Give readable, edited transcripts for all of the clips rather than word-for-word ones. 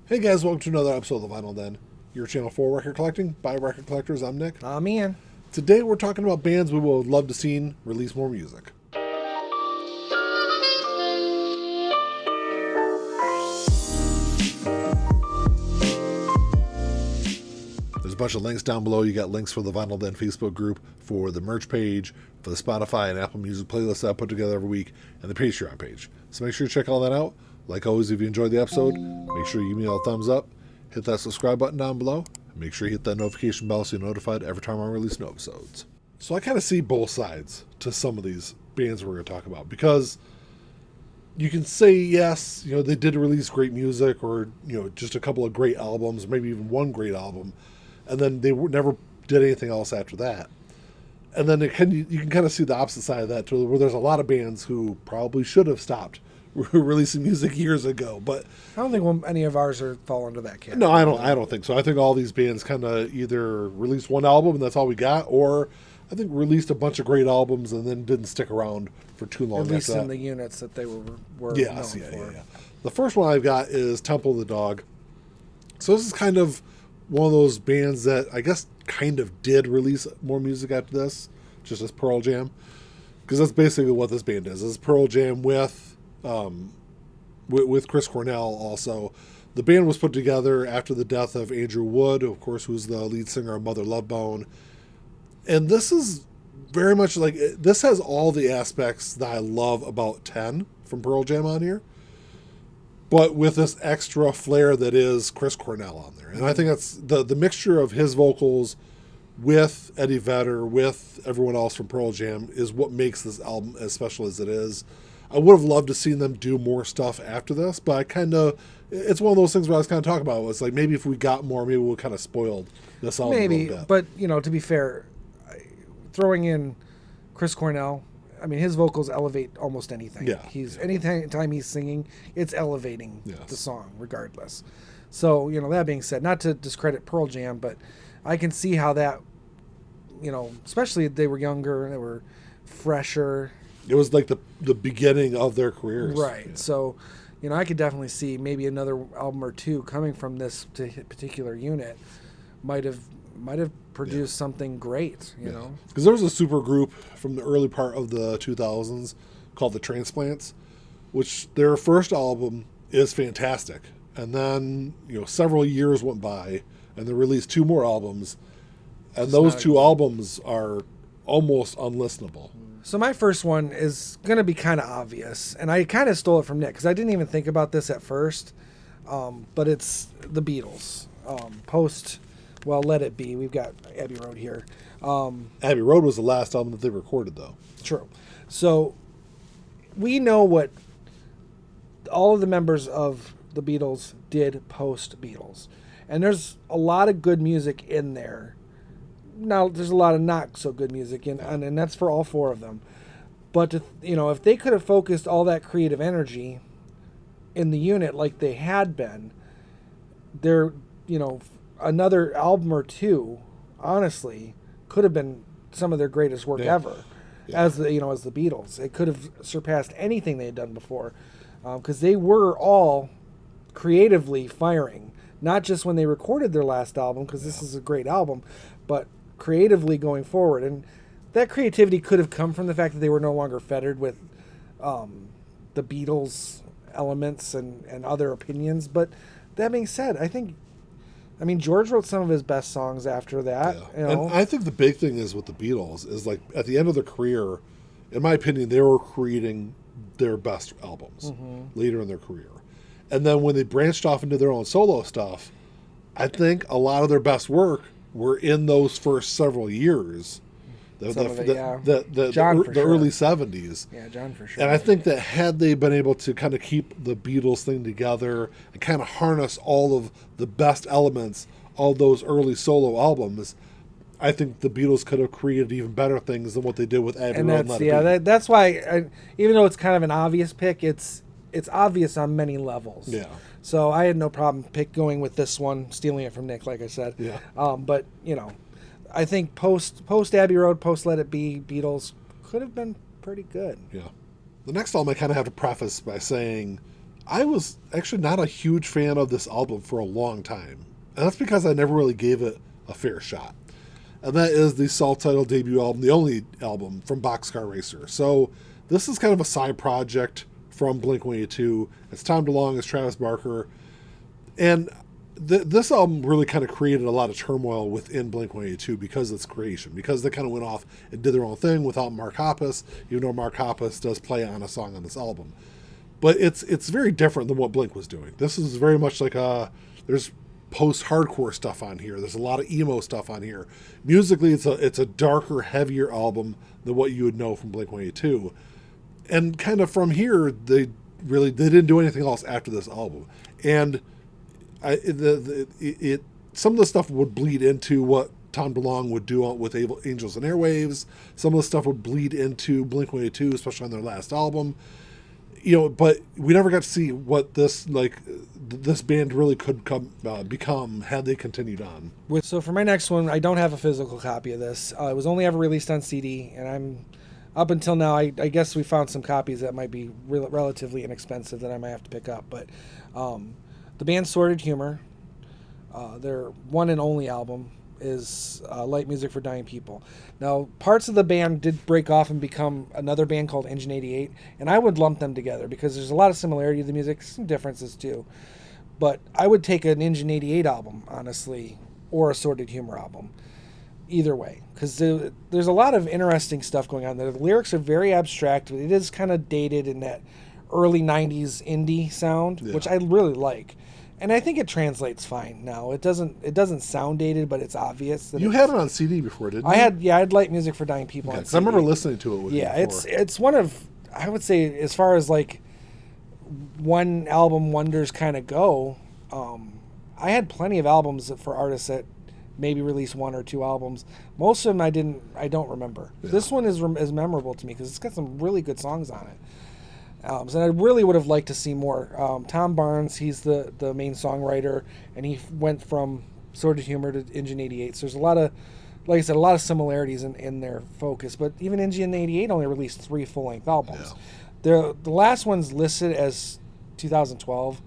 Hey guys, welcome to another episode of The Vinyl Den, your channel for record collecting by record collectors. I'm Nick. Amine. Today we're talking about bands we would love to see release more music. There's a bunch of links down below. You got links for the Vinyl Den Facebook group, for the merch page, for the Spotify and Apple Music playlist that I put together every week, and the Patreon page. So make sure you check all that out. Like always, if you enjoyed the episode, make sure you give me a thumbs up, hit that subscribe button down below, and make sure you hit that notification bell so you're notified every time I release new episodes. So I kind of see both sides to some of these bands we're going to talk about, because you can say, yes, they did release great music, or, just a couple of great albums, maybe even one great album, and then they never did anything else after that. And then you can kind of see the opposite side of that, too, where there's a lot of bands who probably should have stopped releasing music years ago, but I don't think any of ours fall under that category. No, I don't think so. I think all these bands kind of either released one album and that's all we got, or I think released a bunch of great albums and then didn't stick around for too long. At least after in that. the units that they were Yes, known for. Yeah. The first one I've got is Temple of the Dog. So this is kind of one of those bands that I guess kind of did release more music after this, just as Pearl Jam, because that's basically what this band is. It's Pearl Jam with Chris Cornell also. The band was put together after the death of Andrew Wood, of course, who's the lead singer of Mother Love Bone. And this is very much like, this has all the aspects that I love about 10 from Pearl Jam on here, but with this extra flair that is Chris Cornell on there. And I think that's the mixture of his vocals with Eddie Vedder, with everyone else from Pearl Jam, is what makes this album as special as it is. I would have loved to see them do more stuff after this, but it's one of those things where I was kind of talking about. It's like, maybe if we got more, maybe we kind of spoiled this album a little bit. But, to be fair, throwing in Chris Cornell, I mean, his vocals elevate almost anything. Yeah. Anytime he's singing, it's elevating the song regardless. So, that being said, not to discredit Pearl Jam, but I can see how that, especially if they were younger, they were fresher. It was like the beginning of their careers. Right. Yeah. So, I could definitely see maybe another album or two coming from this particular unit might have produced something great, you know? Because there was a super group from the early part of the 2000s called the Transplants, which their first album is fantastic. And then, several years went by and they released two more albums. And those two albums are almost unlistenable. So my first one is going to be kind of obvious, and I kind of stole it from Nick because I didn't even think about this at first, but it's the Beatles. Let It Be. We've got Abbey Road here. Abbey Road was the last album that they recorded, though. True. So we know what all of the members of the Beatles did post-Beatles, and there's a lot of good music in there. Now, there's a lot of not so good music, and that's for all four of them. But, if they could have focused all that creative energy in the unit like they had been, another album or two, honestly, could have been some of their greatest work ever. Yeah. As the Beatles. It could have surpassed anything they had done before, because they were all creatively firing, not just when they recorded their last album, because this is a great album, but creatively going forward. And that creativity could have come from the fact that they were no longer fettered with the Beatles elements and other opinions. But that being said, George wrote some of his best songs after that. Yeah. And I think the big thing is with the Beatles is, like, at the end of their career, in my opinion, they were creating their best albums later in their career. And then when they branched off into their own solo stuff, I think a lot of their best work were in those first several years, the early 70s. Yeah, John for sure. And I think that had they been able to kind of keep the Beatles thing together and kind of harness all of the best elements of those early solo albums, I think the Beatles could have created even better things than what they did with Abbey Road and Let It Be. That's why, even though it's kind of an obvious pick, it's obvious on many levels. Yeah. So I had no problem going with this one, stealing it from Nick, like I said. Yeah. But I think post Abbey Road, post Let It Be, Beatles could have been pretty good. Yeah. The next album I kind of have to preface by saying I was actually not a huge fan of this album for a long time. And that's because I never really gave it a fair shot. And that is the self-titled debut album, the only album from Boxcar Racer. So this is kind of a side project from Blink-182. It's Tom DeLonge as Travis Barker. And this album really kind of created a lot of turmoil within Blink-182 because of its creation, because they kind of went off and did their own thing without Mark Hoppus, even though Mark Hoppus does play on a song on this album. But it's very different than what Blink was doing. This is very much like there's post-hardcore stuff on here. There's a lot of emo stuff on here. Musically, it's a darker, heavier album than what you would know from Blink-182. And kind of from here, they didn't do anything else after this album. And some of the stuff would bleed into what Tom DeLonge would do with Angels and Airwaves. Some of the stuff would bleed into Blink-182, especially on their last album. But we never got to see what this band really could become had they continued on. So for my next one, I don't have a physical copy of this. It was only ever released on CD, and I'm up until now, I guess we found some copies that might be relatively inexpensive that I might have to pick up. But the band Sorted Humor, their one and only album, is Light Music for Dying People. Now, parts of the band did break off and become another band called Engine 88, and I would lump them together because there's a lot of similarity to the music, some differences too. But I would take an Engine 88 album, honestly, or a Sorted Humor album. Either way, because there's a lot of interesting stuff going on there. The lyrics are very abstract. It is kind of dated in that early 90s indie sound, which I really like. And I think it translates fine now. It doesn't sound dated, but it's obvious that you had it on CD before, didn't you? I had Light Music for Dying People on CD. I remember listening to it with you before. It's one of, I would say, as far as like one album wonders kind of go, I had plenty of albums for artists that maybe released one or two albums. Most of them I don't remember. Yeah. This one is memorable to me because it's got some really good songs on it. So I really would have liked to see more. Tom Barnes, he's the main songwriter, and he went from Sorted Humor to Engine 88. So there's a lot of, like I said, a lot of similarities in their focus. But even Engine 88 only released 3 full-length albums. Yeah. The last one's listed as 2012.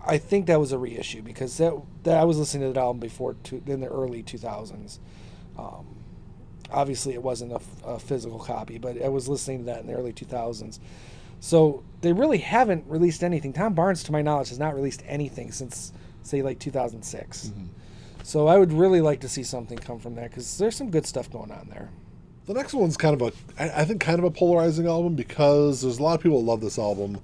I think that was a reissue because that I was listening to that album before in the early 2000s. Obviously, it wasn't a physical copy, but I was listening to that in the early 2000s. So they really haven't released anything. Tom Barnes, to my knowledge, has not released anything since, say, like 2006. Mm-hmm. So I would really like to see something come from that because there's some good stuff going on there. The next one's kind of a polarizing album because there's a lot of people that love this album.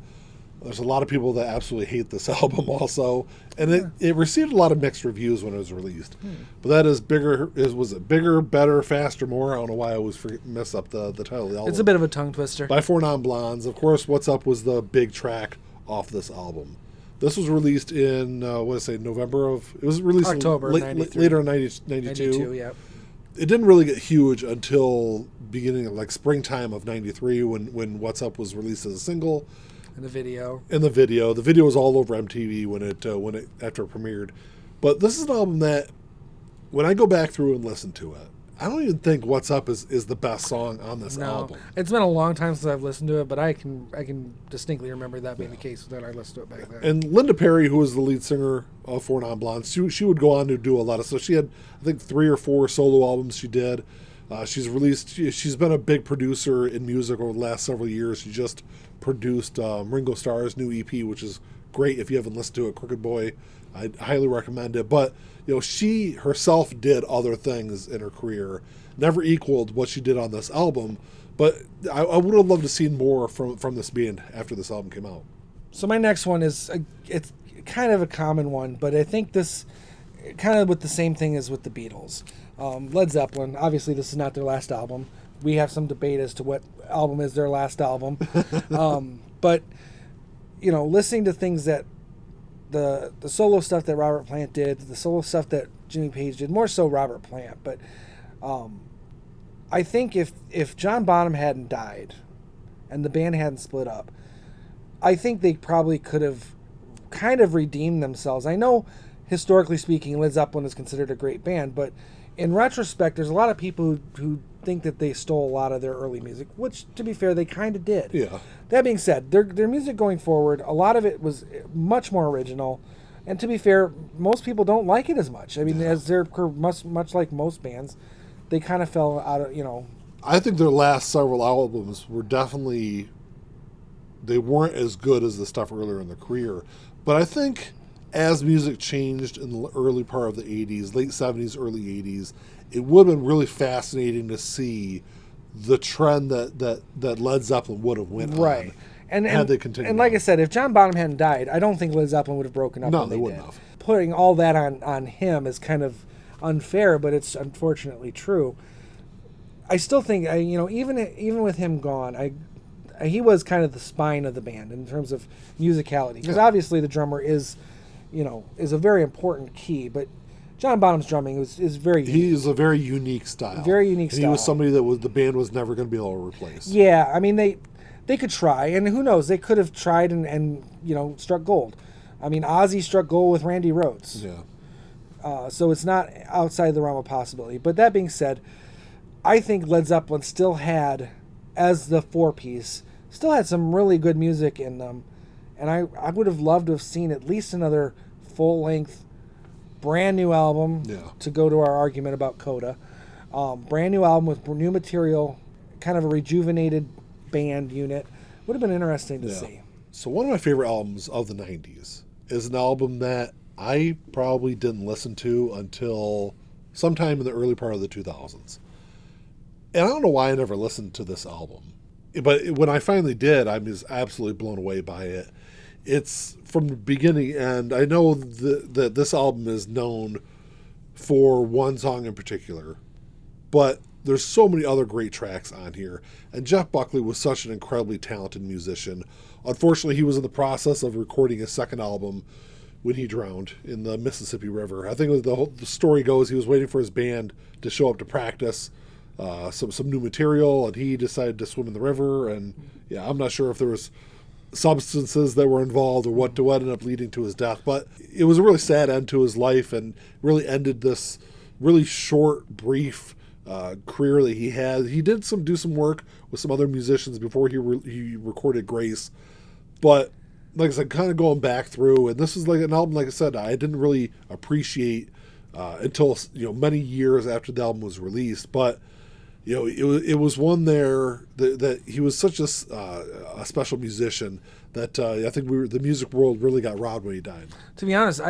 There's a lot of people that absolutely hate this album also. And it received a lot of mixed reviews when it was released. But that is was it Bigger, Better, Faster, More? I don't know why I always mess up the title of the album. It's a bit of a tongue twister. By 4 Non-Blondes. Of course, What's Up was the big track off this album. This was released in, November of... It was released October later in 92. 92, yeah. It didn't really get huge until beginning of springtime of 93 when What's Up was released as a single. And the video. The video was all over MTV after it premiered. But this is an album that, when I go back through and listen to it, I don't even think What's Up is the best song on this album. It's been a long time since I've listened to it, but I can distinctly remember that being the case when I listened to it back then. And Linda Perry, who was the lead singer of 4 Non-Blondes, she would go on to do a lot of stuff. She had, I think, 3 or 4 solo albums she did. She's been a big producer in music over the last several years. She just produced Ringo Starr's new EP, which is great. If you haven't listened to it, Crooked Boy, I highly recommend it. But she herself did other things in her career, never equaled what she did on this album. But I would have loved to see more from this band after this album came out. So my next one is it's kind of a common one, but I think this kind of with the same thing as with the Beatles. Led Zeppelin, obviously this is not their last album. We have some debate as to what album is their last album. But, listening to things that the solo stuff that Robert Plant did, the solo stuff that Jimmy Page did, more so Robert Plant. But I think if John Bonham hadn't died and the band hadn't split up, I think they probably could have kind of redeemed themselves. I know, historically speaking, Led Zeppelin is considered a great band, but in retrospect, there's a lot of people who think that they stole a lot of their early music, which, to be fair, they kind of did. Yeah. That being said, their music going forward, a lot of it was much more original. And to be fair, most people don't like it as much. I mean, as they're much like most bands, they kind of fell out of, I think their last several albums were definitely, they weren't as good as the stuff earlier in their career. But I think as music changed in the early part of the 80s, late 70s, early 80s, it would have been really fascinating to see the trend that Led Zeppelin would have went on. And had they continued. And like I said, if John Bonham hadn't died, I don't think Led Zeppelin would have broken up. No, when they wouldn't did. have. Putting all that on him is kind of unfair, but it's unfortunately true. I still think, even with him gone, he was kind of the spine of the band in terms of musicality. Because obviously the drummer is a very important key, but John Bonham's drumming is very unique. He is a very unique style. Very unique and style. He was somebody that the band was never going to be able to replace. Yeah, I mean, they could try, and who knows, they could have tried and struck gold. I mean, Ozzy struck gold with Randy Rhoads. Yeah. So it's not outside the realm of possibility. But that being said, I think Led Zeppelin still had, as the four-piece, still had some really good music in them. And I would have loved to have seen at least another full-length, brand new album to go to our argument about Coda. Brand new album with new material, kind of a rejuvenated band unit. Would have been interesting to see. So one of my favorite albums of the 90s is an album that I probably didn't listen to until sometime in the early part of the 2000s. And I don't know why I never listened to this album. But when I finally did, I was absolutely blown away by it. It's from the beginning, and I know that this album is known for one song in particular, but there's so many other great tracks on here. And Jeff Buckley was such an incredibly talented musician. Unfortunately, he was in the process of recording his second album when he drowned in the Mississippi River. I think the story goes he was waiting for his band to show up to practice some new material, and he decided to swim in the river. And I'm not sure if there was substances that were involved or what ended up leading to his death. But it was a really sad end to his life, and really ended this really short, brief career that he had. He did do some work with some other musicians before he recorded Grace. But like I said, kind of going back through, and this is like an album, like I said, I didn't really appreciate until many years after the album was released. But it was one there that he was such a special musician that I think the music world really got robbed when he died. To be honest,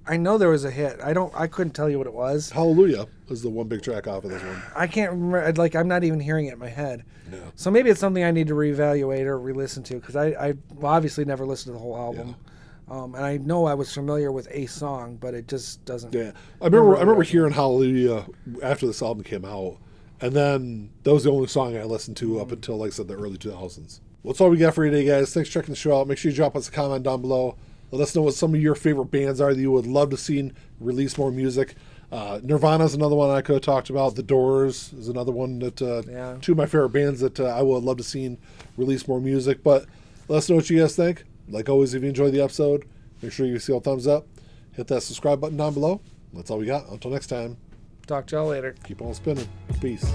I know there was a hit. I couldn't tell you what it was. Hallelujah was the one big track off of this one. I can't remember. I'm not even hearing it in my head. Yeah. So maybe it's something I need to reevaluate or re-listen to, because I obviously never listened to the whole album. Yeah. And I know I was familiar with a song, but it just doesn't. Yeah, I remember hearing Hallelujah after this album came out, and then that was the only song I listened to up until, like I said, the early 2000s. Well, that's all we got for you today, guys. Thanks for checking the show out. Make sure you drop us a comment down below. Let us know what some of your favorite bands are that you would love to see release more music. Nirvana's another one I could have talked about. The Doors is another one that two of my favorite bands that I would love to see release more music. But let us know what you guys think. Like always, if you enjoyed the episode, make sure you see a thumbs up. Hit that subscribe button down below. That's all we got. Until next time. Talk to y'all later. Keep on spinning. Peace.